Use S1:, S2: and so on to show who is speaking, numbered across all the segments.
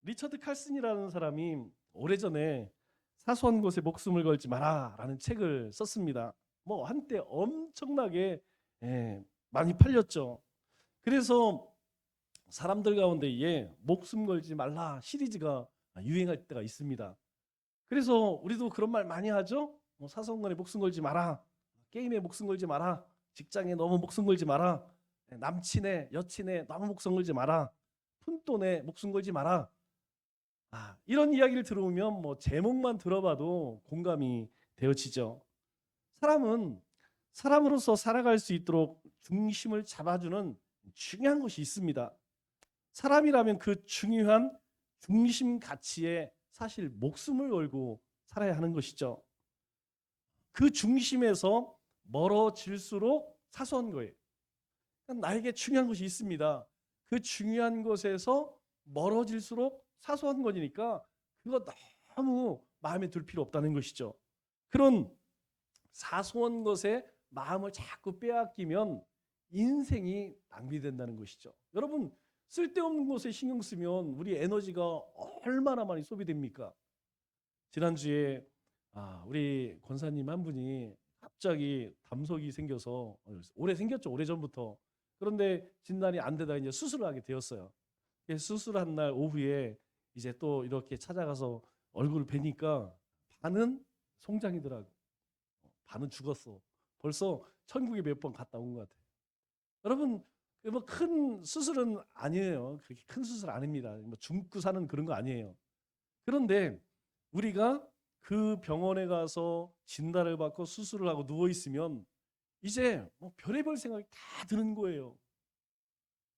S1: 리처드 칼슨이라는 사람이 오래전에 사소한 것에 목숨을 걸지 마라라는 책을 썼습니다. 뭐 한때 엄청나게 많이 팔렸죠. 그래서 사람들 가운데 목숨 걸지 말라 시리즈가 유행할 때가 있습니다. 그래서 우리도 그런 말 많이 하죠. 뭐 사소한 거에 목숨 걸지 마라. 게임에 목숨 걸지 마라. 직장에 너무 목숨 걸지 마라. 남친에 여친에 너무 목숨 걸지 마라. 푼돈에 목숨 걸지 마라. 이런 이야기를 들어오면 뭐 제목만 들어봐도 공감이 되어지죠. 사람은 사람으로서 살아갈 수 있도록 중심을 잡아주는 중요한 것이 있습니다. 사람이라면 그 중요한 중심 가치에 사실 목숨을 걸고 살아야 하는 것이죠. 그 중심에서 멀어질수록 사소한 거예요. 나에게 중요한 것이 있습니다. 그 중요한 것에서 멀어질수록 사소한 거니까 그거 너무 마음에 들 필요 없다는 것이죠. 그런 사소한 것에 마음을 자꾸 빼앗기면 인생이 낭비된다는 것이죠. 여러분, 쓸데없는 것에 신경 쓰면 우리 에너지가 얼마나 많이 소비됩니까? 지난주에 우리 권사님 한 분이 갑자기 담석이 생겨서 오래 생겼죠. 오래전부터. 그런데 진단이 안 되다가 이제 수술을 하게 되었어요. 수술한 날 오후에 이제 또 이렇게 찾아가서 얼굴을 뵈니까 반은 송장이더라고. 반은 죽었어. 벌써 천국에 몇 번 갔다 온 것 같아요. 여러분, 뭐 큰 수술은 아니에요. 그렇게 큰 수술 아닙니다. 뭐 죽고 사는 그런 거 아니에요. 그런데 우리가 그 병원에 가서 진단을 받고 수술을 하고 누워 있으면 이제 뭐 별의별 생각이 다 드는 거예요.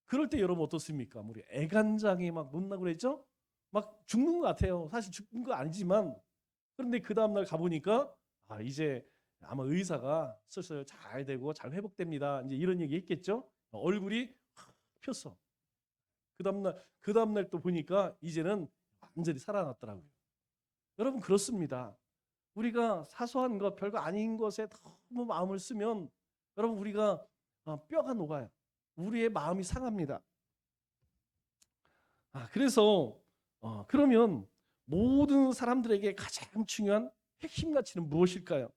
S1: 그럴 때 여러분 어떻습니까? 우리 애간장이 막 높나 그랬죠? 막 죽는 것 같아요. 사실 죽는 거 아니지만 그런데 그 다음날 가보니까 이제 아마 의사가 수술 잘 되고 잘 회복됩니다. 이제 이런 얘기 했겠죠? 얼굴이 확 폈어. 그 다음날 또 보니까 이제는 완전히 살아났더라고요. 여러분 그렇습니다. 우리가 사소한 것 별거 아닌 것에 너무 마음을 쓰면 여러분 우리가 뼈가 녹아요. 우리의 마음이 상합니다. 그래서 그러면 모든 사람들에게 가장 중요한 핵심 가치는 무엇일까요?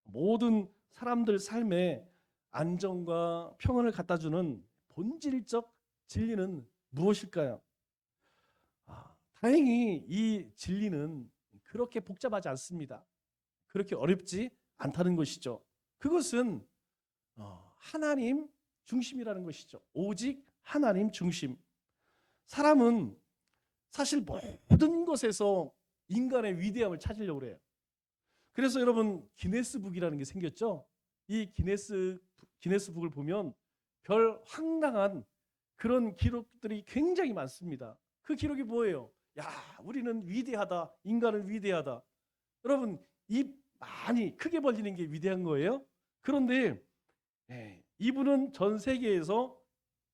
S1: 모든 사람들 삶에 안정과 평안을 갖다 주는 본질적 진리는 무엇일까요? 다행히 이 진리는 그렇게 복잡하지 않습니다. 그렇게 어렵지 않다는 것이죠. 그것은 하나님 중심이라는 것이죠. 오직 하나님 중심. 사람은 사실 모든 것에서 인간의 위대함을 찾으려고 그래요. 그래서 여러분 기네스북이라는 게 생겼죠. 이 기네스북을 보면 별 황당한 그런 기록들이 굉장히 많습니다. 그 기록이 뭐예요? 야, 우리는 위대하다. 인간은 위대하다. 여러분 입 많이 크게 벌리는 게 위대한 거예요. 그런데 이분은 전 세계에서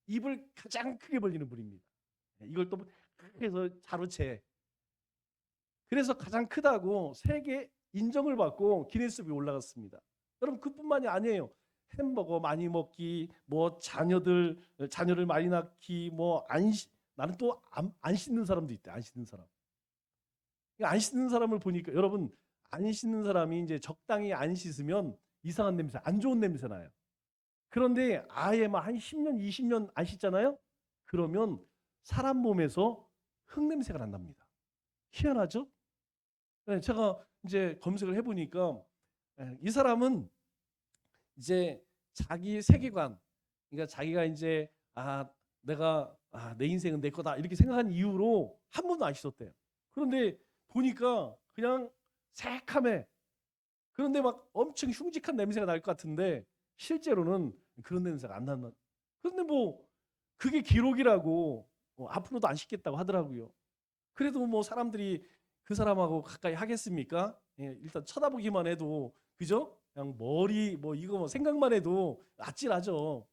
S1: 입을 가장 크게 벌리는 분입니다. 이걸 또 해서 자루채. 그래서 가장 크다고 세계 인정을 받고 기네스북에 올라갔습니다. 여러분 그뿐만이 아니에요. 햄버거 많이 먹기, 뭐 자녀를 많이 낳기, 뭐 나는 또 안 씻는 사람도 있대. 안 씻는 사람. 안 씻는 사람을 보니까 여러분 안 씻는 사람이 이제 적당히 안 씻으면 이상한 냄새, 안 좋은 냄새 나요. 그런데 아예 막 한 10년, 20년 안 씻잖아요. 그러면 사람 몸에서 흙냄새가 난답니다. 희한하죠? 네, 제가 이제 검색을 해보니까 이 사람은 이제 자기 세계관, 그러니까 자기가 이제 내가 내 인생은 내 거다 이렇게 생각한 이유로 한 번도 안 씻었대요. 그런데 보니까 그냥 새카매. 그런데 막 엄청 흉직한 냄새가 날 것 같은데 실제로는 그런 냄새가 안 난다. 그런데 뭐 그게 기록이라고 앞으로도 안 씻겠다고 하더라고요. 그래도 뭐 사람들이 그 사람하고 가까이 하겠습니까? 일단 쳐다보기만 해도 그죠? 그냥 머리 뭐 이거 뭐 생각만 해도 아찔하죠.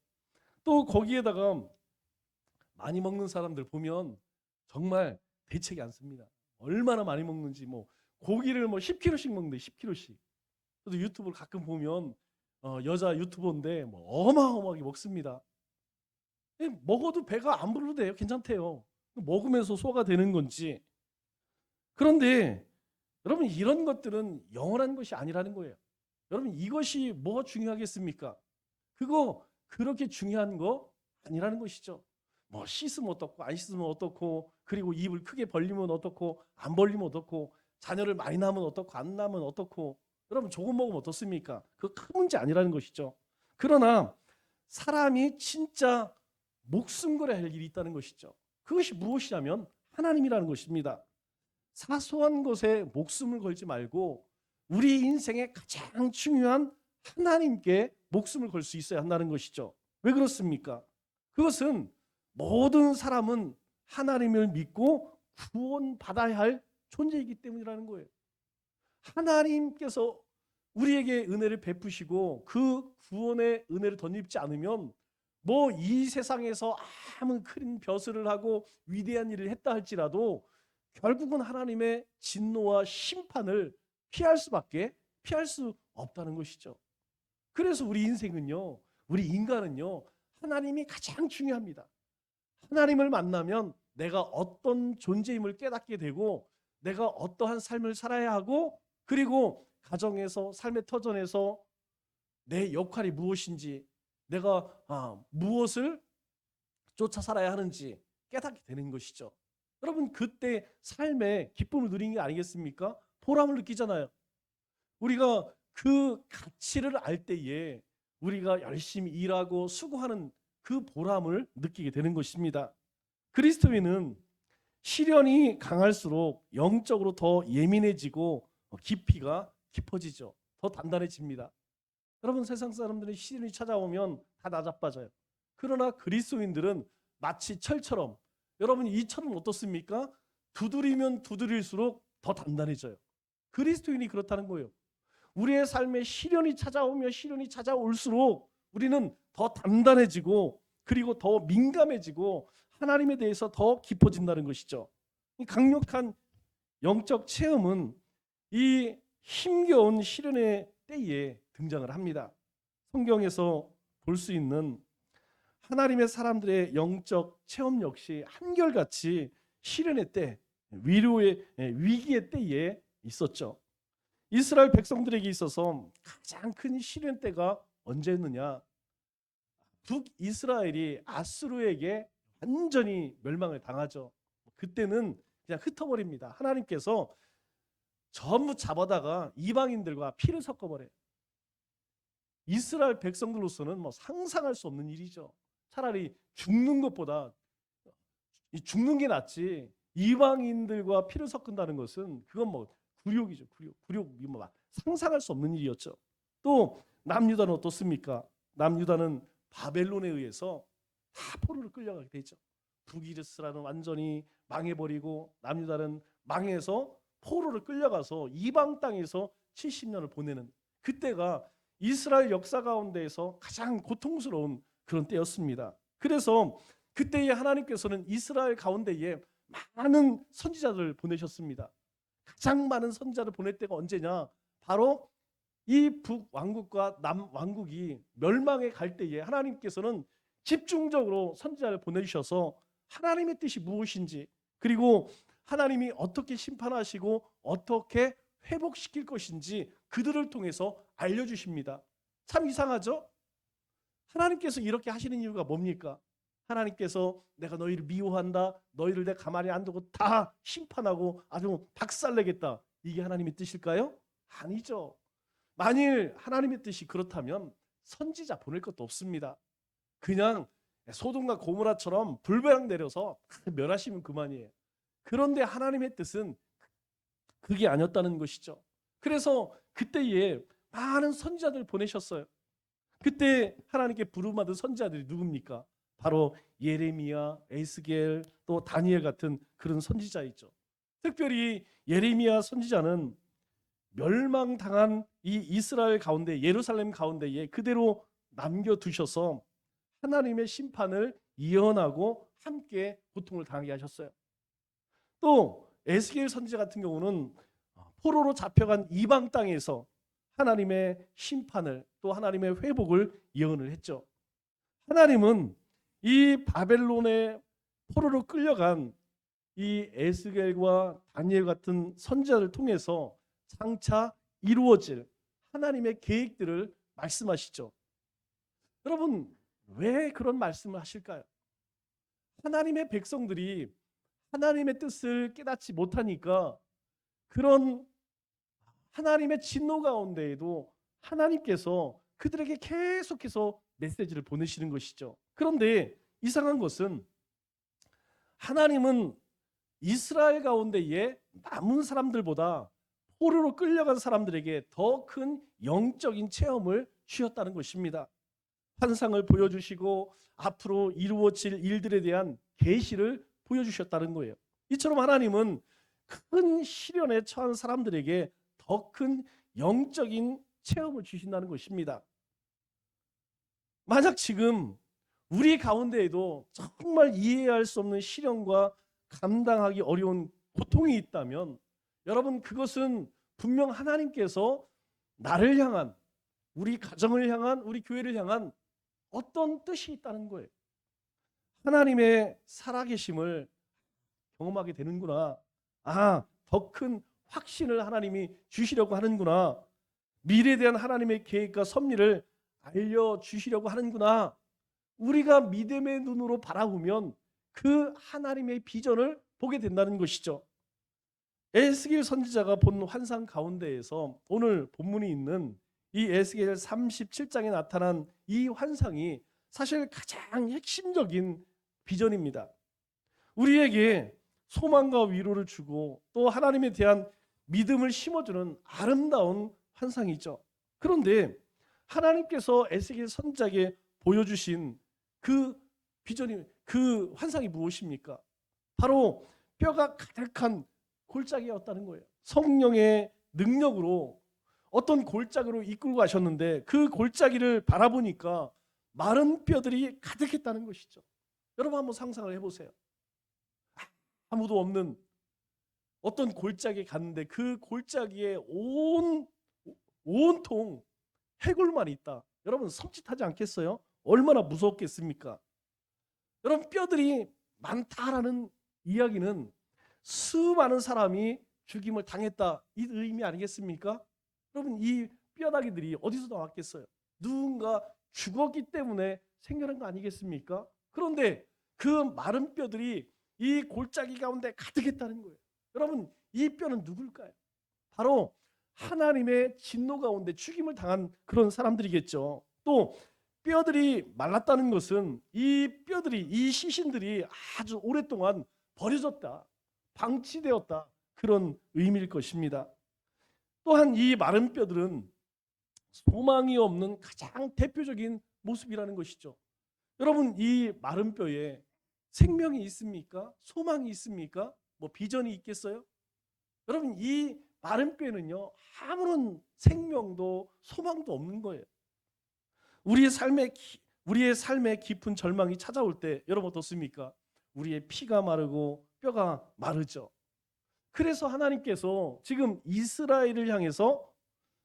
S1: 또 거기에다가 많이 먹는 사람들 보면 정말 대책이 않습니다. 얼마나 많이 먹는지 뭐 고기를 뭐 10kg씩 먹는데 10kg씩. 저도 유튜브를 가끔 보면 여자 유튜버인데 뭐 어마어마하게 먹습니다. 먹어도 배가 안 부르대요. 괜찮대요. 먹으면서 소화가 되는 건지. 그런데 여러분, 이런 것들은 영원한 것이 아니라는 거예요. 여러분, 이것이 뭐가 중요하겠습니까? 그거 그렇게 중요한 거 아니라는 것이죠. 뭐 씻으면 어떻고 안 씻으면 어떻고, 그리고 입을 크게 벌리면 어떻고 안 벌리면 어떻고, 자녀를 많이 낳으면 어떻고 안 낳으면 어떻고, 여러분 조금 먹으면 어떻습니까? 그거 큰 문제 아니라는 것이죠. 그러나 사람이 진짜 목숨 걸어야 할 일이 있다는 것이죠. 그것이 무엇이냐면 하나님이라는 것입니다. 사소한 것에 목숨을 걸지 말고 우리 인생의 가장 중요한 하나님께 목숨을 걸 수 있어야 한다는 것이죠. 왜 그렇습니까? 그것은 모든 사람은 하나님을 믿고 구원받아야 할 존재이기 때문이라는 거예요. 하나님께서 우리에게 은혜를 베푸시고 그 구원의 은혜를 덧입지 않으면 뭐 이 세상에서 아무 큰 벼슬을 하고 위대한 일을 했다 할지라도 결국은 하나님의 진노와 심판을 피할 수 없다는 것이죠. 그래서 우리 인생은요, 우리 인간은요, 하나님이 가장 중요합니다. 하나님을 만나면 내가 어떤 존재임을 깨닫게 되고, 내가 어떠한 삶을 살아야 하고, 그리고 가정에서, 삶의 터전에서 내 역할이 무엇인지, 내가 무엇을 쫓아 살아야 하는지 깨닫게 되는 것이죠. 여러분, 그때 삶의 기쁨을 누리는 게 아니겠습니까? 보람을 느끼잖아요. 우리가 그 가치를 알 때에 우리가 열심히 일하고 수고하는 그 보람을 느끼게 되는 것입니다. 그리스도인은 시련이 강할수록 영적으로 더 예민해지고 깊이가 깊어지죠. 더 단단해집니다. 여러분, 세상 사람들은 시련이 찾아오면 다 나자빠져요. 그러나 그리스도인들은 마치 철처럼, 여러분 이 철은 어떻습니까? 두드리면 두드릴수록 더 단단해져요. 그리스도인이 그렇다는 거예요. 우리의 삶에 시련이 찾아오면 시련이 찾아올수록 우리는 더 단단해지고, 그리고 더 민감해지고 하나님에 대해서 더 깊어진다는 것이죠. 이 강력한 영적 체험은 이 힘겨운 시련의 때에 등장을 합니다. 성경에서 볼 수 있는 하나님의 사람들의 영적 체험 역시 한결같이 시련의 때, 위기의 때에 있었죠. 이스라엘 백성들에게 있어서 가장 큰 시련 때가 언제였느냐? 북이스라엘이 아수르에게 완전히 멸망을 당하죠. 그때는 그냥 흩어버립니다. 하나님께서 전부 잡아다가 이방인들과 피를 섞어버려요. 이스라엘 백성들로서는 뭐 상상할 수 없는 일이죠. 차라리 죽는 것보다 죽는 게 낫지, 이방인들과 피를 섞은다는 것은 그건 뭐 굴욕이죠. 굴욕이 뭐 상상할 수 없는 일이었죠. 또 남유다는 어떻습니까? 남유다는 바벨론에 의해서 다 포로로 끌려가게 되죠. 북이스라엘은 완전히 망해버리고 남유다는 망해서 포로를 끌려가서 이방 땅에서 70년을 보내는, 그때가 이스라엘 역사 가운데에서 가장 고통스러운 그런 때였습니다. 그래서 그때에 하나님께서는 이스라엘 가운데에 많은 선지자들을 보내셨습니다. 가장 많은 선지자를 보낼 때가 언제냐? 바로 이 북왕국과 남왕국이 멸망에 갈 때에 하나님께서는 집중적으로 선지자를 보내주셔서 하나님의 뜻이 무엇인지, 그리고 하나님이 어떻게 심판하시고 어떻게 회복시킬 것인지 그들을 통해서 알려주십니다. 참 이상하죠? 하나님께서 이렇게 하시는 이유가 뭡니까? 하나님께서 내가 너희를 미워한다, 너희를 내가 가만히 안 두고 다 심판하고 아주 박살내겠다, 이게 하나님의 뜻일까요? 아니죠. 만일 하나님의 뜻이 그렇다면 선지자 보낼 것도 없습니다. 그냥 소돔과 고모라처럼 불배랑 내려서 멸하시면 그만이에요. 그런데 하나님의 뜻은 그게 아니었다는 것이죠. 그래서 그때에 많은 선지자들을 보내셨어요. 그때 하나님께 부름받은 선지자들이 누굽니까? 바로 예레미야, 에스겔, 또 다니엘 같은 그런 선지자이죠. 특별히 예레미야 선지자는 멸망당한 이 이스라엘 가운데, 예루살렘 가운데에 그대로 남겨두셔서 하나님의 심판을 예언하고 함께 고통을 당하게 하셨어요. 또 에스겔 선지자 같은 경우는 포로로 잡혀간 이방 땅에서 하나님의 심판을, 또 하나님의 회복을 예언을 했죠. 하나님은 이 바벨론의 포로로 끌려간 이 에스겔과 다니엘 같은 선지자를 통해서 장차 이루어질 하나님의 계획들을 말씀하시죠. 여러분, 왜 그런 말씀을 하실까요? 하나님의 백성들이 하나님의 뜻을 깨닫지 못하니까 그런 하나님의 진노 가운데에도 하나님께서 그들에게 계속해서 메시지를 보내시는 것이죠. 그런데 이상한 것은 하나님은 이스라엘 가운데에 남은 사람들보다 포로로 끌려간 사람들에게 더 큰 영적인 체험을 주셨다는 것입니다. 환상을 보여주시고 앞으로 이루어질 일들에 대한 계시를 보여주셨다는 거예요. 이처럼 하나님은 큰 시련에 처한 사람들에게 더 큰 영적인 체험을 주신다는 것입니다. 만약 지금 우리 가운데에도 정말 이해할 수 없는 시련과 감당하기 어려운 고통이 있다면 여러분, 그것은 분명 하나님께서 나를 향한, 우리 가정을 향한, 우리 교회를 향한 어떤 뜻이 있다는 거예요. 하나님의 살아계심을 경험하게 되는구나. 더 큰 확신을 하나님이 주시려고 하는구나. 미래에 대한 하나님의 계획과 섭리를 알려주시려고 하는구나. 우리가 믿음의 눈으로 바라보면 그 하나님의 비전을 보게 된다는 것이죠. 에스겔 선지자가 본 환상 가운데에서 오늘 본문이 있는 이 에스겔 37장에 나타난 이 환상이 사실 가장 핵심적인 비전입니다. 우리에게 소망과 위로를 주고 또 하나님에 대한 믿음을 심어주는 아름다운 환상이죠. 그런데 하나님께서 에스겔 선지자에게 보여주신 그 비전이, 그 환상이 무엇입니까? 바로 뼈가 가득한 골짜기였다는 거예요. 성령의 능력으로 어떤 골짜기로 이끌고 가셨는데 그 골짜기를 바라보니까 마른 뼈들이 가득했다는 것이죠. 여러분 한번 상상을 해보세요. 아무도 없는 어떤 골짜기에 갔는데 그 골짜기에 온통 해골만 있다. 여러분 섬찟하지 않겠어요? 얼마나 무섭겠습니까? 여러분, 뼈들이 많다라는 이야기는 수많은 사람이 죽임을 당했다, 이 의미 아니겠습니까? 여러분, 이 뼈다귀들이 어디서 나왔겠어요? 누군가 죽었기 때문에 생겨난 거 아니겠습니까? 그런데 그 마른 뼈들이 이 골짜기 가운데 가득했다는 거예요. 여러분, 이 뼈는 누굴까요? 바로 하나님의 진노 가운데 죽임을 당한 그런 사람들이겠죠. 또 뼈들이 말랐다는 것은 이 뼈들이, 이 시신들이 아주 오랫동안 버려졌다, 방치되었다, 그런 의미일 것입니다. 또한 이 마른 뼈들은 소망이 없는 가장 대표적인 모습이라는 것이죠. 여러분, 이 마른 뼈에 생명이 있습니까? 소망이 있습니까? 뭐 비전이 있겠어요? 여러분, 이 마른 뼈는요, 아무런 생명도 소망도 없는 거예요. 우리의 삶에 깊은 절망이 찾아올 때 여러분 어떻습니까? 우리의 피가 마르고 뼈가 마르죠. 그래서 하나님께서 지금 이스라엘을 향해서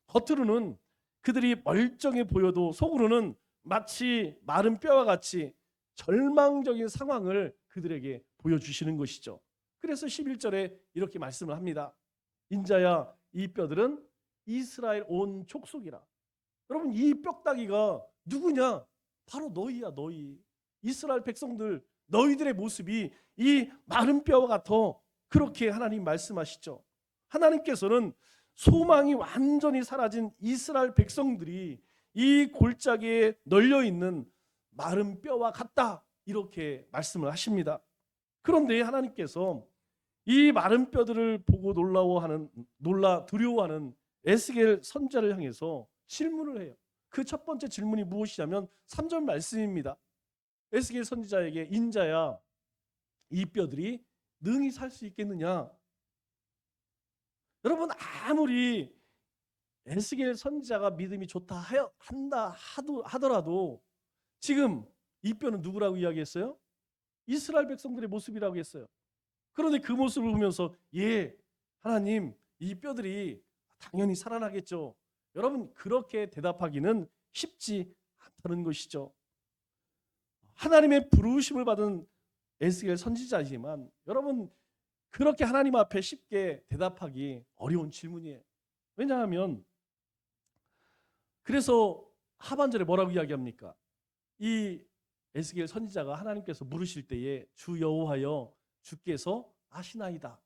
S1: 겉으로는 그들이 멀쩡해 보여도 속으로는 마치 마른 뼈와 같이 절망적인 상황을 그들에게 보여주시는 것이죠. 그래서 11절에 이렇게 말씀을 합니다. 인자야, 이 뼈들은 이스라엘 온 족속이라. 여러분, 이 뼈다귀가 누구냐? 바로 너희야, 너희. 이스라엘 백성들, 너희들의 모습이 이 마른 뼈와 같아. 그렇게 하나님 말씀하시죠. 하나님께서는 소망이 완전히 사라진 이스라엘 백성들이 이 골짜기에 널려 있는 마른 뼈와 같다, 이렇게 말씀을 하십니다. 그런데 하나님께서 이 마른 뼈들을 보고 놀라 두려워하는 에스겔 선지자를 향해서 질문을 해요. 그 첫 번째 질문이 무엇이냐면 3절 말씀입니다. 에스겔 선지자에게 인자야, 이 뼈들이 능히 살 수 있겠느냐? 여러분, 아무리 에스겔 선지자가 믿음이 좋다 하더라도 지금 이 뼈는 누구라고 이야기했어요? 이스라엘 백성들의 모습이라고 했어요. 그런데 그 모습을 보면서 하나님, 이 뼈들이 당연히 살아나겠죠. 여러분, 그렇게 대답하기는 쉽지 않다는 것이죠. 하나님의 부르심을 받은 에스겔 선지자지만 여러분, 그렇게 하나님 앞에 쉽게 대답하기 어려운 질문이에요. 왜냐하면 그래서 하반절에 뭐라고 이야기합니까? 이 에스겔 선지자가 하나님께서 물으실 때에 주 여호와여 주께서 아시나이다.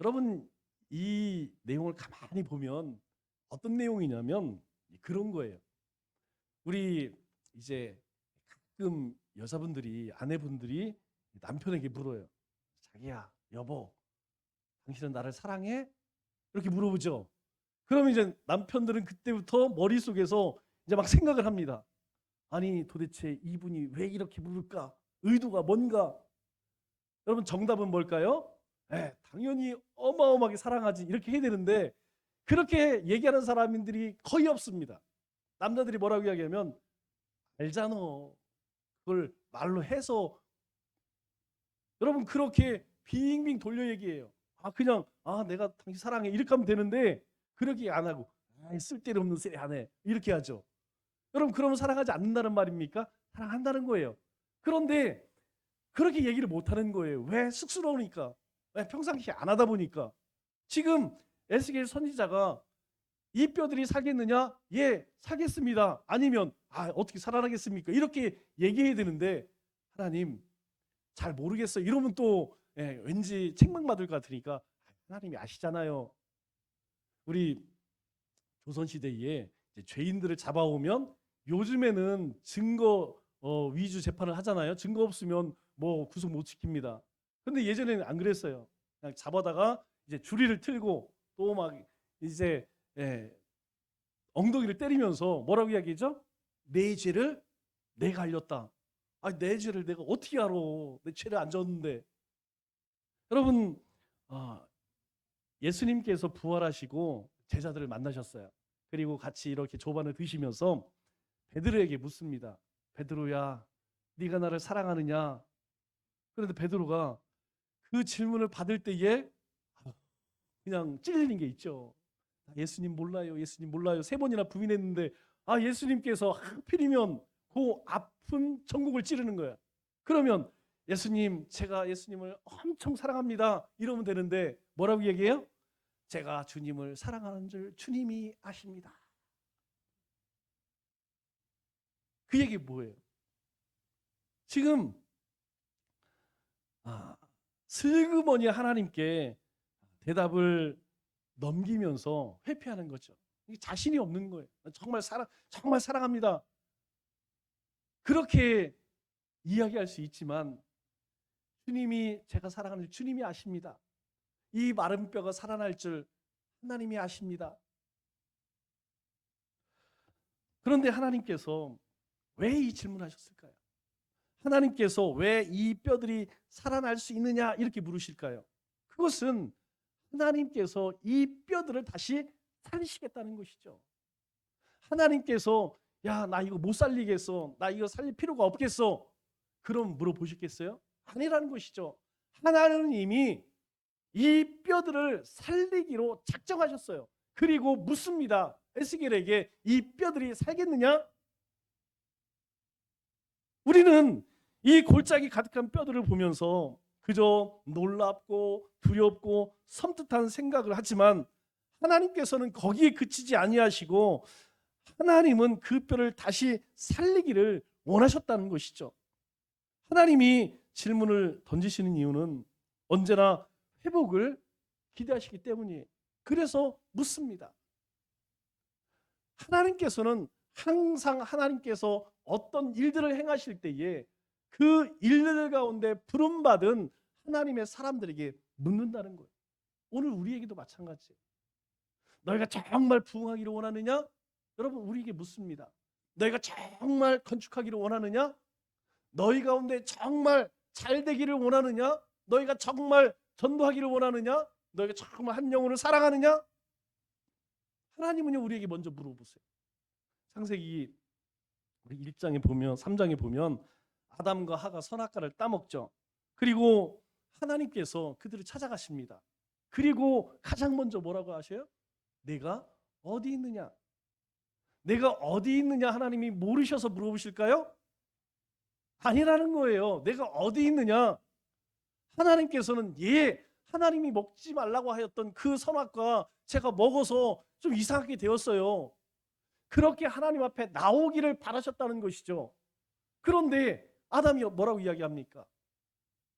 S1: 여러분 이 내용을 가만히 보면 어떤 내용이냐면 그런 거예요. 우리 이제 가끔 여자분들이 아내분들이 남편에게 물어요. 자기야, 여보, 당신은 나를 사랑해? 이렇게 물어보죠. 그럼 이제 남편들은 그때부터 머릿속에서 이제 막 생각을 합니다. 아니 도대체 이분이 왜 이렇게 물을까? 의도가 뭔가? 여러분 정답은 뭘까요? 당연히 어마어마하게 사랑하지 이렇게 해야 되는데 그렇게 얘기하는 사람들이 거의 없습니다. 남자들이 뭐라고 이야기하면 알잖아. 그걸 말로 해서 여러분 그렇게 빙빙 돌려 얘기해요. 그냥 내가 당신 사랑해 이렇게 하면 되는데 그렇게 안 하고 쓸데없는 소리 안 해 이렇게 하죠. 여러분 그러면 사랑하지 않는다는 말입니까? 사랑한다는 거예요. 그런데 그렇게 얘기를 못하는 거예요. 왜? 쑥스러우니까. 왜? 평상시에 안 하다 보니까. 지금 에스겔 선지자가 이 뼈들이 살겠느냐? 예, 살겠습니다. 아니면 어떻게 살아나겠습니까? 이렇게 얘기해야 되는데 하나님 잘 모르겠어요. 이러면 또 왠지 책망받을 것 같으니까 하나님이 아시잖아요. 우리 조선시대에 죄인들을 잡아오면 요즘에는 증거 위주 재판을 하잖아요. 증거 없으면 뭐 구속 못 시킵니다. 근데 예전에는 안 그랬어요. 그냥 잡아다가 이제 주리를 틀고 또 막 이제 엉덩이를 때리면서 뭐라고 이야기죠? 내 죄를 내가 알렸다. 내 죄를 내가 어떻게 알아? 내 죄를 안 졌는데. 여러분 예수님께서 부활하시고 제자들을 만나셨어요. 그리고 같이 이렇게 조반을 드시면서 베드로에게 묻습니다. 베드로야, 네가 나를 사랑하느냐? 그런데 베드로가 그 질문을 받을 때에 그냥 찔리는 게 있죠. 예수님 몰라요. 예수님 몰라요. 3번이나 부인했는데 예수님께서 하필이면 그 아픈 천국을 찌르는 거야. 그러면 예수님, 제가 예수님을 엄청 사랑합니다. 이러면 되는데 뭐라고 얘기해요? 제가 주님을 사랑하는 줄 주님이 아십니다. 그 얘기 뭐예요? 지금 슬그머니 하나님께 대답을 넘기면서 회피하는 거죠. 자신이 없는 거예요. 정말 사랑합니다. 그렇게 이야기할 수 있지만 주님이 제가 사랑하는 줄 주님이 아십니다. 이 마른 뼈가 살아날 줄 하나님이 아십니다. 그런데 하나님께서 왜 이 질문하셨을까요? 하나님께서 왜 이 뼈들이 살아날 수 있느냐 이렇게 물으실까요? 그것은 하나님께서 이 뼈들을 다시 살리시겠다는 것이죠. 하나님께서 나 이거 못 살리겠어. 나 이거 살릴 필요가 없겠어. 그럼 물어보셨겠어요? 아니라는 것이죠. 하나님은 이미 이 뼈들을 살리기로 작정하셨어요. 그리고 묻습니다. 에스겔에게 이 뼈들이 살겠느냐? 우리는 이 골짜기 가득한 뼈들을 보면서 그저 놀랍고 두렵고 섬뜩한 생각을 하지만 하나님께서는 거기에 그치지 아니하시고 하나님은 그 뼈를 다시 살리기를 원하셨다는 것이죠. 하나님이 질문을 던지시는 이유는 언제나 회복을 기대하시기 때문이에요. 그래서 묻습니다. 하나님께서는 항상 하나님께서 어떤 일들을 행하실 때에 그 일들 가운데 부름받은 하나님의 사람들에게 묻는다는 거예요. 오늘 우리에게도 마찬가지예요. 너희가 정말 부흥하기를 원하느냐? 여러분 우리에게 묻습니다. 너희가 정말 건축하기를 원하느냐? 너희 가운데 정말 잘 되기를 원하느냐? 너희가 정말 전도하기를 원하느냐? 너희가 정말 한 영혼을 사랑하느냐? 하나님은요 우리에게 먼저 물어보세요. 창세기 1장에 보면 3장에 보면 아담과 하가 선악과를 따먹죠. 그리고 하나님께서 그들을 찾아가십니다. 그리고 가장 먼저 뭐라고 하셔요? 내가 어디 있느냐? 내가 어디 있느냐 하나님이 모르셔서 물어보실까요? 아니라는 거예요. 내가 어디 있느냐? 하나님께서는 하나님이 먹지 말라고 하였던 그 선악과 제가 먹어서 좀 이상하게 되었어요. 그렇게 하나님 앞에 나오기를 바라셨다는 것이죠. 그런데 아담이 뭐라고 이야기합니까?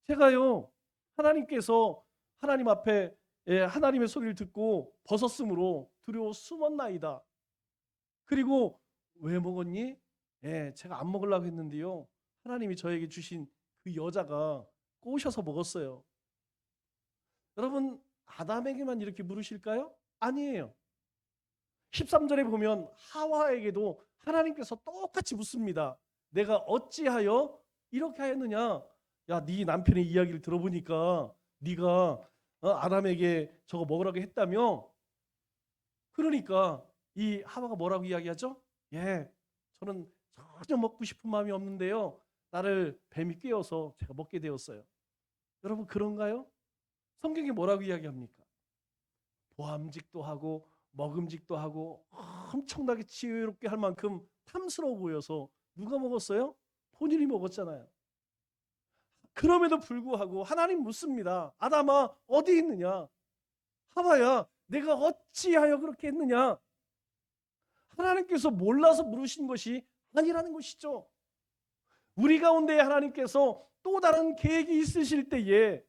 S1: 제가요, 하나님께서 하나님 앞에 하나님의 소리를 듣고 벗었으므로 두려워 숨었나이다. 그리고 왜 먹었니? 제가 안 먹으려고 했는데요, 하나님이 저에게 주신 그 여자가 꼬셔서 먹었어요. 여러분, 아담에게만 이렇게 물으실까요? 아니에요. 13절에 보면 하와에게도 하나님께서 똑같이 묻습니다. 내가 어찌하여 이렇게 하였느냐? 야, 네 남편의 이야기를 들어보니까 네가 아담에게 저거 먹으라고 했다며? 그러니까 이 하와가 뭐라고 이야기하죠? 저는 전혀 먹고 싶은 마음이 없는데요, 나를 뱀이 꿰어서 제가 먹게 되었어요. 여러분, 그런가요? 성경이 뭐라고 이야기합니까? 보암직도 하고 먹음직도 하고 엄청나게 지혜롭게 할 만큼 탐스러워 보여서 누가 먹었어요? 본인이 먹었잖아요. 그럼에도 불구하고 하나님 묻습니다. 아담아, 어디 있느냐? 하와야, 내가 어찌하여 그렇게 했느냐? 하나님께서 몰라서 물으신 것이 아니라는 것이죠. 우리 가운데 하나님께서 또 다른 계획이 있으실 때에,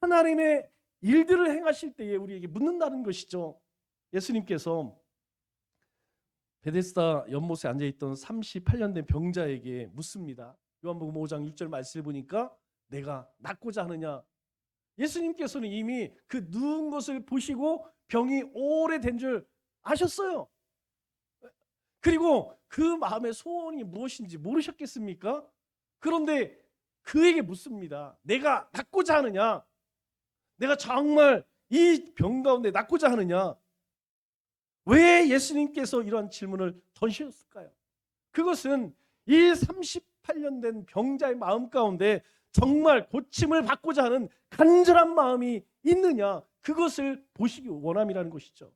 S1: 하나님의 일들을 행하실 때에 우리에게 묻는다는 것이죠. 예수님께서 베데스다 연못에 앉아있던 38년 된 병자에게 묻습니다. 요한복음 5장 6절 말씀을 보니까 내가 낫고자 하느냐? 예수님께서는 이미 그 누운 것을 보시고 병이 오래된 줄 아셨어요. 그리고 그 마음의 소원이 무엇인지 모르셨겠습니까? 그런데 그에게 묻습니다. 내가 낫고자 하느냐? 내가 정말 이 병 가운데 낫고자 하느냐? 왜 예수님께서 이러한 질문을 던지셨을까요? 그것은 이 38년 된 병자의 마음 가운데 정말 고침을 받고자 하는 간절한 마음이 있느냐, 그것을 보시기 원함이라는 것이죠.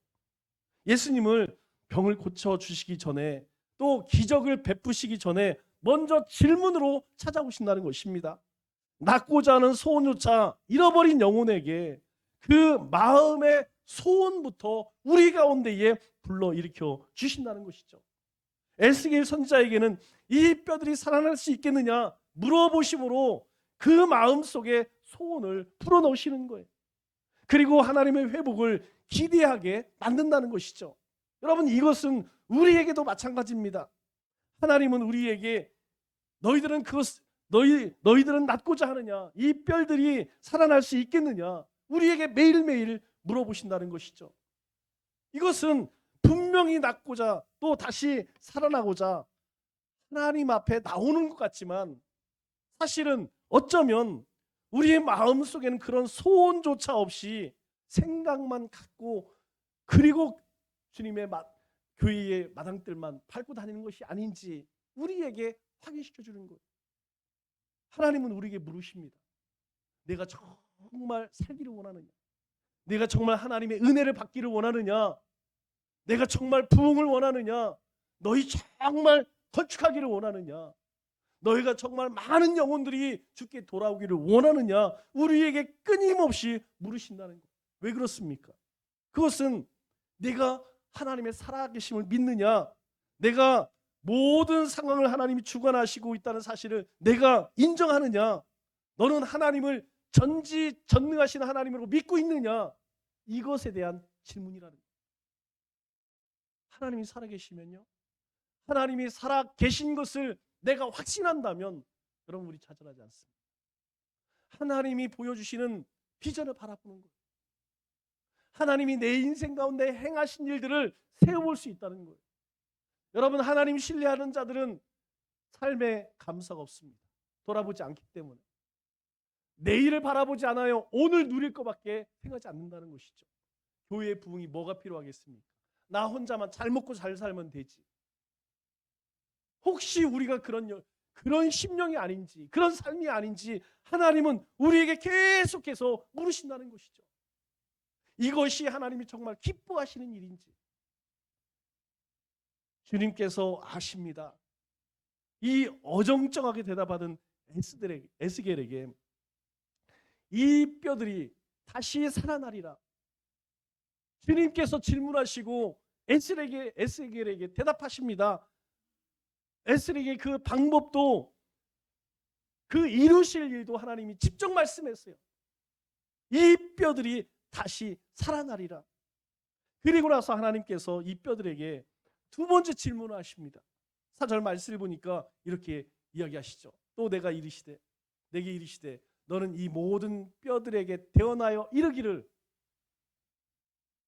S1: 예수님을 병을 고쳐주시기 전에, 또 기적을 베푸시기 전에 먼저 질문으로 찾아오신다는 것입니다. 낫고자 하는 소원조차 잃어버린 영혼에게 그 마음의 소원부터 우리 가운데에 불러일으켜 주신다는 것이죠. 에스겔 선지자에게는 이 뼈들이 살아날 수 있겠느냐 물어보심으로 그 마음속에 소원을 풀어넣으시는 거예요. 그리고 하나님의 회복을 기대하게 만든다는 것이죠. 여러분, 이것은 우리에게도 마찬가지입니다. 하나님은 우리에게 너희들은 낫고자 하느냐, 이 뼈들이 살아날 수 있겠느냐, 우리에게 매일매일 물어보신다는 것이죠. 이것은 분명히 낫고자 또 다시 살아나고자 하나님 앞에 나오는 것 같지만, 사실은 어쩌면 우리의 마음속에는 그런 소원조차 없이 생각만 갖고, 그리고 주님의 교회의 마당들만 밟고 다니는 것이 아닌지 우리에게 확인시켜 주는 거예요. 하나님은 우리에게 물으십니다. 내가 정말 살기를 원하느냐? 내가 정말 하나님의 은혜를 받기를 원하느냐? 내가 정말 부흥을 원하느냐? 너희 정말 건축하기를 원하느냐? 너희가 정말 많은 영혼들이 주께 돌아오기를 원하느냐? 우리에게 끊임없이 물으신다는 거예요. 왜 그렇습니까? 그것은 내가 하나님의 살아계심을 믿느냐, 내가 모든 상황을 하나님이 주관하시고 있다는 사실을 내가 인정하느냐, 너는 하나님을 전지전능하신 하나님으로 믿고 있느냐, 이것에 대한 질문이라는 거예요. 하나님이 살아계시면요, 하나님이 살아계신 것을 내가 확신한다면 여러분, 우리 좌절하지 않습니다. 하나님이 보여주시는 비전을 바라보는 거예요. 하나님이 내 인생 가운데 행하신 일들을 세워볼 수 있다는 거예요. 여러분, 하나님 신뢰하는 자들은 삶에 감사가 없습니다. 돌아보지 않기 때문에. 내일을 바라보지 않아요. 오늘 누릴 것밖에 생각하지 않는다는 것이죠. 교회의 부흥이 뭐가 필요하겠습니까? 나 혼자만 잘 먹고 잘 살면 되지. 혹시 우리가 그런 심령이 아닌지, 그런 삶이 아닌지 하나님은 우리에게 계속해서 물으신다는 것이죠. 이것이 하나님이 정말 기뻐하시는 일인지 주님께서 아십니다. 이 어정쩡하게 대답하던 에스겔에게 이 뼈들이 다시 살아나리라. 주님께서 질문하시고 에스겔에게 대답하십니다. 에스겔에게 그 방법도 그 이루실 일도 하나님이 직접 말씀했어요. 이 뼈들이 다시 살아나리라. 그리고 나서 하나님께서 이 뼈들에게 두 번째 질문을 하십니다. 4절 말씀을 보니까 이렇게 이야기하시죠. 또 내게 이르시되 너는 이 모든 뼈들에게 대언하여 이르기를.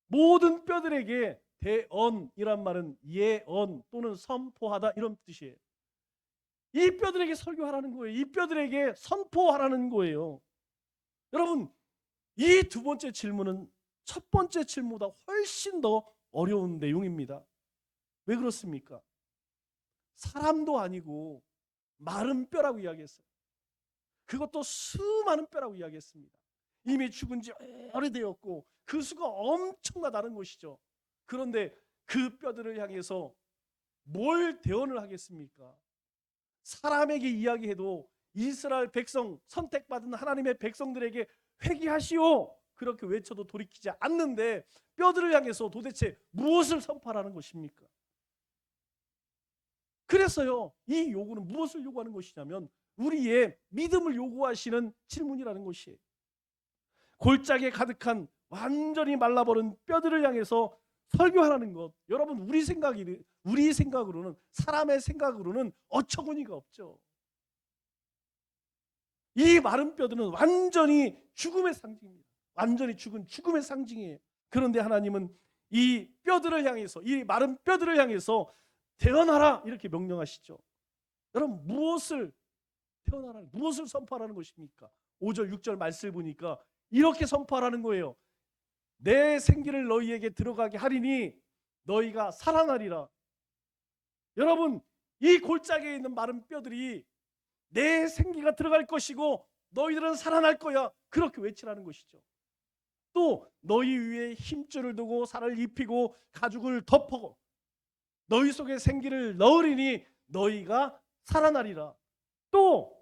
S1: 모든 뼈들에게 대언이란 말은 예언 또는 선포하다 이런 뜻이에요. 이 뼈들에게 설교하라는 거예요. 이 뼈들에게 선포하라는 거예요. 여러분, 이 두 번째 질문은 첫 번째 질문보다 훨씬 더 어려운 내용입니다. 왜 그렇습니까? 사람도 아니고 마른 뼈라고 이야기했어요. 그것도 수많은 뼈라고 이야기했습니다. 이미 죽은 지 오래되었고 그 수가 엄청나다는 것이죠. 그런데 그 뼈들을 향해서 뭘 대언을 하겠습니까? 사람에게 이야기해도 이스라엘 백성, 선택받은 하나님의 백성들에게 회개하시오 그렇게 외쳐도 돌이키지 않는데 뼈들을 향해서 도대체 무엇을 선포하라는 것입니까? 그래서요, 이 요구는 무엇을 요구하는 것이냐면 우리의 믿음을 요구하시는 질문이라는 것이에요. 골짜기에 가득한 완전히 말라버린 뼈들을 향해서 설교하라는 것. 여러분, 우리 생각으로는, 사람의 생각으로는 어처구니가 없죠. 이 마른 뼈들은 완전히 죽음의 상징입니다. 완전히 죽은 죽음의 상징이에요. 그런데 하나님은 이 뼈들을 향해서, 이 마른 뼈들을 향해서 태어나라 이렇게 명령하시죠. 여러분, 무엇을 태어나라, 무엇을 선포하라는 것입니까? 5절 6절 말씀을 보니까 이렇게 선포하라는 거예요. 내 생기를 너희에게 들어가게 하리니 너희가 살아나리라. 여러분, 이 골짜기에 있는 마른 뼈들이 내 생기가 들어갈 것이고 너희들은 살아날 거야 그렇게 외치라는 것이죠. 또 너희 위에 힘줄을 두고 살을 입히고 가죽을 덮어 너희 속에 생기를 넣으리니 너희가 살아나리라. 또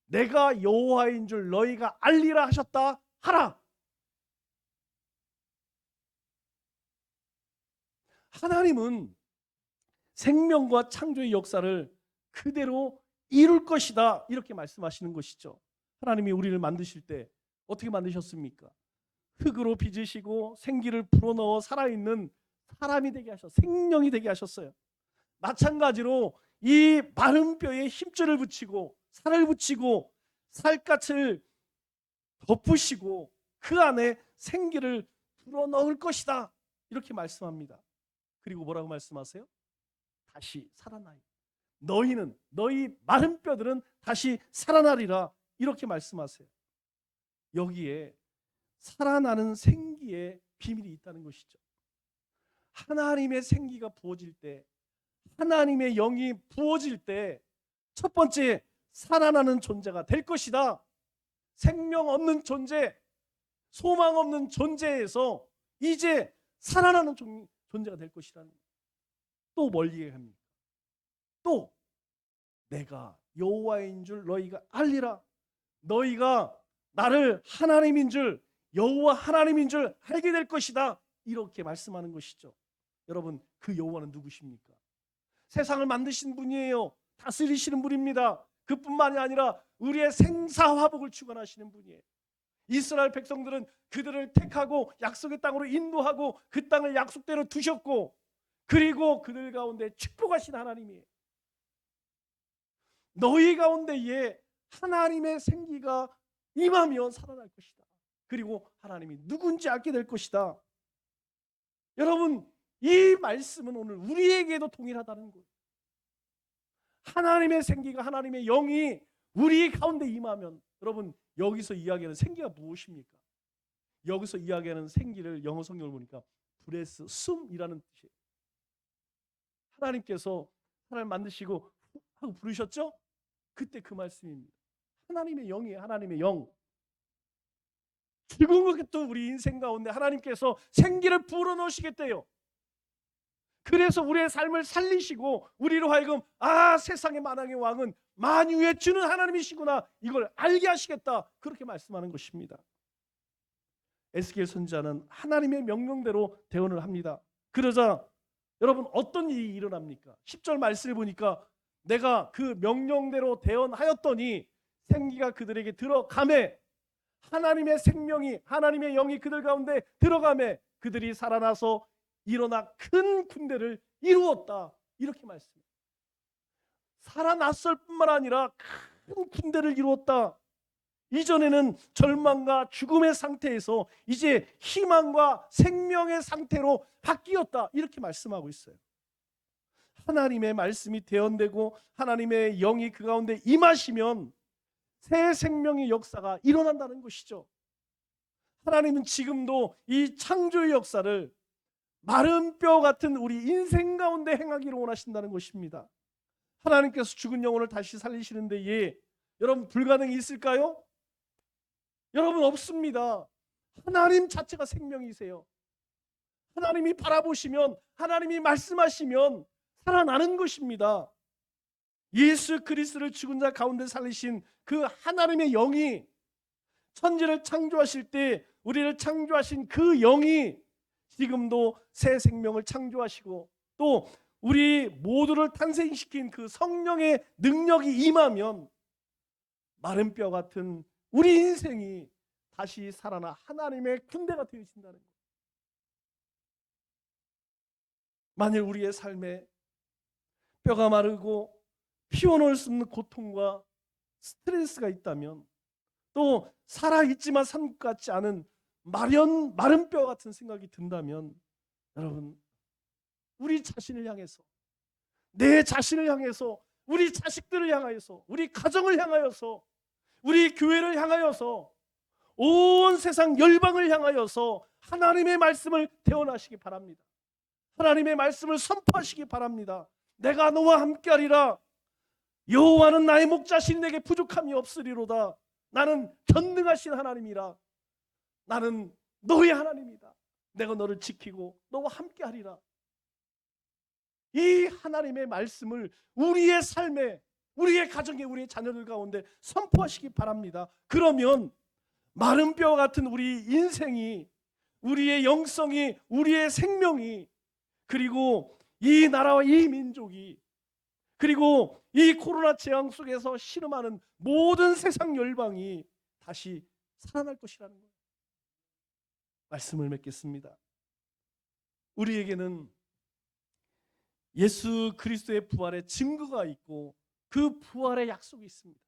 S1: 내가 여호와인 줄 너희가 알리라 하셨다 하라. 하나님은 생명과 창조의 역사를 그대로 이룰 것이다 이렇게 말씀하시는 것이죠. 하나님이 우리를 만드실 때 어떻게 만드셨습니까? 흙으로 빚으시고 생기를 불어넣어 살아있는 사람이 되게 하셨어요. 생명이 되게 하셨어요. 마찬가지로 이 마른 뼈에 힘줄을 붙이고 살을 붙이고 살갗을 덮으시고 그 안에 생기를 불어넣을 것이다 이렇게 말씀합니다. 그리고 뭐라고 말씀하세요? 다시 살아나요. 너희 마른 뼈들은 다시 살아나리라 이렇게 말씀하세요. 여기에 살아나는 생기의 비밀이 있다는 것이죠. 하나님의 생기가 부어질 때, 하나님의 영이 부어질 때 첫 번째 살아나는 존재가 될 것이다. 생명 없는 존재, 소망 없는 존재에서 이제 살아나는 존재가 될 것이라는 거예요. 또 뭘 얘기합니까? 또 내가 여호와인 줄 너희가 알리라. 너희가 나를 하나님인 줄, 여호와 하나님인 줄 알게 될 것이다 이렇게 말씀하는 것이죠. 여러분, 그 여호와는 누구십니까? 세상을 만드신 분이에요. 다스리시는 분입니다. 그뿐만이 아니라 우리의 생사화복을 주관하시는 분이에요. 이스라엘 백성들은 그들을 택하고 약속의 땅으로 인도하고 그 땅을 약속대로 두셨고 그리고 그들 가운데 축복하신 하나님이에요. 너희 가운데에 하나님의 생기가 임하면 살아날 것이다. 그리고 하나님이 누군지 알게 될 것이다. 여러분, 이 말씀은 오늘 우리에게도 동일하다는 거예요. 하나님의 생기가, 하나님의 영이 우리 가운데 임하면, 여러분, 여기서 이야기하는 생기가 무엇입니까? 여기서 이야기하는 생기를 영어 성경을 보니까 브레스, 숨이라는 뜻이에요. 하나님께서 사람을 만드시고 하고 부르셨죠? 그때 그 말씀입니다. 하나님의 영이에요. 하나님의 영. 죽은 것도 우리 인생 가운데 하나님께서 생기를 불어넣으시겠대요. 그래서 우리의 삶을 살리시고 우리로 하여금 세상의 만왕의 왕은 만유의 주는 하나님이시구나 이걸 알게 하시겠다 그렇게 말씀하는 것입니다. 에스겔 선지자는 하나님의 명령대로 대언을 합니다. 그러자 여러분 어떤 일이 일어납니까? 10절 말씀을 보니까 내가 그 명령대로 대언하였더니 생기가 그들에게 들어가매 하나님의 생명이 하나님의 영이 그들 가운데 들어가매 그들이 살아나서 일어나 큰 군대를 이루었다. 이렇게 말씀합니다. 살아났을 뿐만 아니라 큰 군대를 이루었다. 이전에는 절망과 죽음의 상태에서 이제 희망과 생명의 상태로 바뀌었다. 이렇게 말씀하고 있어요. 하나님의 말씀이 대언되고 하나님의 영이 그 가운데 임하시면 새 생명의 역사가 일어난다는 것이죠. 하나님은 지금도 이 창조의 역사를 마른 뼈 같은 우리 인생 가운데 행하기를 원하신다는 것입니다. 하나님께서 죽은 영혼을 다시 살리시는데 여러분 불가능이 있을까요? 여러분 없습니다. 하나님 자체가 생명이세요. 하나님이 바라보시면 하나님이 말씀하시면 살아나는 것입니다. 예수 그리스도를 죽은 자 가운데 살리신 그 하나님의 영이 천지를 창조하실 때 우리를 창조하신 그 영이 지금도 새 생명을 창조하시고 또 우리 모두를 탄생시킨 그 성령의 능력이 임하면 마른 뼈 같은 우리 인생이 다시 살아나 하나님의 군대가 되어진다는 거예요. 만일 우리의 삶에 뼈가 마르고 피워놓을 수 없는 고통과 스트레스가 있다면 또 살아있지만 산 것 같지 않은 마른 뼈 같은 생각이 든다면 여러분 우리 자신을 향해서 내 자신을 향해서 우리 자식들을 향하여서 우리 가정을 향하여서 우리 교회를 향하여서 온 세상 열방을 향하여서 하나님의 말씀을 대언하시기 바랍니다. 하나님의 말씀을 선포하시기 바랍니다. 내가 너와 함께하리라. 여호와는 나의 목자시니 내게 부족함이 없으리로다. 나는 전능하신 하나님이라. 나는 너의 하나님이다. 내가 너를 지키고 너와 함께하리라. 이 하나님의 말씀을 우리의 삶에 우리의 가정에 우리의 자녀들 가운데 선포하시기 바랍니다. 그러면 마른 뼈 같은 우리 인생이 우리의 영성이 우리의 생명이 그리고 이 나라와 이 민족이 그리고 이 코로나 재앙 속에서 신음하는 모든 세상 열방이 다시 살아날 것이라는 거예요. 말씀을 맺겠습니다. 우리에게는 예수 그리스도의 부활의 증거가 있고 그 부활의 약속이 있습니다.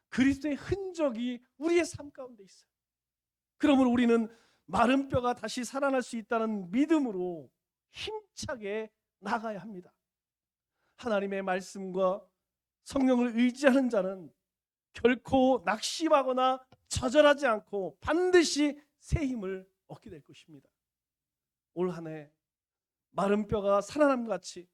S1: 그리스도의 흔적이 우리의 삶 가운데 있어요. 그러므로 우리는 마른 뼈가 다시 살아날 수 있다는 믿음으로 힘차게 나가야 합니다. 하나님의 말씀과 성령을 의지하는 자는 결코 낙심하거나 좌절하지 않고 반드시 새 힘을 얻게 될 것입니다. 올 한 해 마른 뼈가 살아남과 같이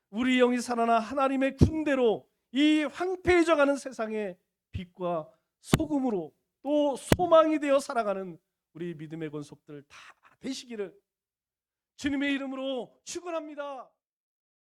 S1: 우리 영이 살아나 하나님의 군대로 이 황폐해져가는 세상에 빛과 소금으로 또 소망이 되어 살아가는 우리 믿음의 권속들 다 되시기를 주님의 이름으로 축원합니다.